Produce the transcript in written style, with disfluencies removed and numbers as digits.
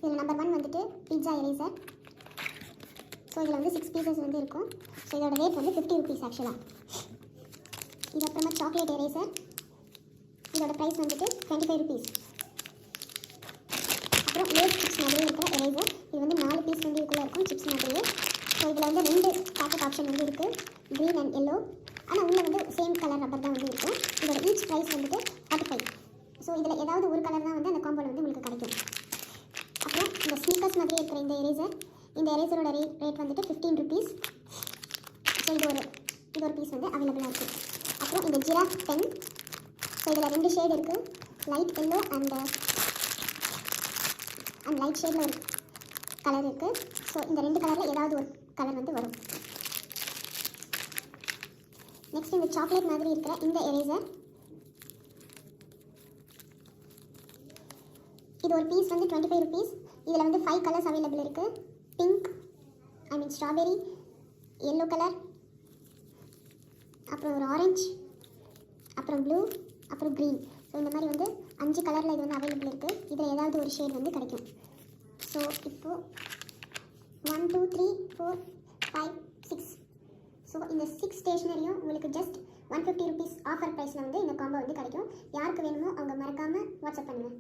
இதில் நம்பர் 1 வந்துட்டு pizza eraser. So இதில் வந்து 6 பீசஸ் வந்து இருக்கும். ஸோ இதோட ரேட் வந்து 50 ருபீஸ் ஆக்சுவலாக. இது அப்புறமா சாக்லேட் எரேசர். இதோட ப்ரைஸ் வந்துட்டு 25 ருபீஸ். அப்புறம் லேஸ் சிப்ஸ் மாதிரியே இருக்கிற எரேசர். இது வந்து 4 பீஸ் வந்து இதுக்குள்ளே இருக்கும் சிப்ஸ் மாதிரியே. ஸோ இதில் வந்து 2 பேக்கெட் ஆப்ஷன் வந்து இருக்குது, க்ரீன் அண்ட் எல்லோ. ஆனால் உள்ளே வந்து சேம் கலர் ரப்பர் தான் வந்து இருக்கும். இதோட ஈச் ப்ரைஸ் வந்துட்டு 45. ஸோ இதில் ஏதாவது ஒரு கலர் தான் வந்து அந்த காம்போவில் வந்து உங்களுக்கு கிடைக்கும். அப்புறம் இந்த ஸ்னீக்கர்ஸ் மாதிரி இருக்கிற இந்த எரேசர், இந்த எரேசரோட ரேட் வந்துட்டு 15 ருபீஸ். ஸோ இது ஒரு பீஸ் வந்து அவைலபிளாக இருக்குது. அப்புறம் இந்த ஜிராஃப் பென். ஸோ இதில் 2 ஷேட் இருக்குது, லைட் எல்லோ அண்ட் லைட் ஷேடில் ஒரு கலர் இருக்குது. ஸோ இந்த 2 கலரில் ஏதாவது ஒரு கலர் வந்து வரும். நெக்ஸ்ட் இந்த சாக்லேட் மாதிரி இருக்கிற இந்த எரேசர். இது ஒரு பீஸ் வந்து 25 ருபீஸ். இதில் வந்து 5 கலர்ஸ் அவைலபிள் இருக்குது. பிங்க், ஸ்ட்ராபெரி, எல்லோ கலர், அப்புறம் ஒரு ஆரஞ்சு, அப்புறம் ப்ளூ, அப்புறம் க்ரீன். ஸோ இந்த மாதிரி வந்து 5 கலரில் இது வந்து அவைலபிள் இருக்குது. இதில் ஏதாவது ஒரு ஷேட் வந்து கிடைக்கும். ஸோ இப்போது 1 2 3 4 5 6. ஸோ இந்த 6 ஸ்டேஷ்னரியும் உங்களுக்கு ஜஸ்ட் 150 ருபீஸ் ஆஃபர் ப்ரைஸில் வந்து இந்த காம்போ வந்து கிடைக்கும். யாருக்கு வேணுமோ அவங்க மறக்காமல் வாட்ஸ்அப் பண்ணுங்கள்.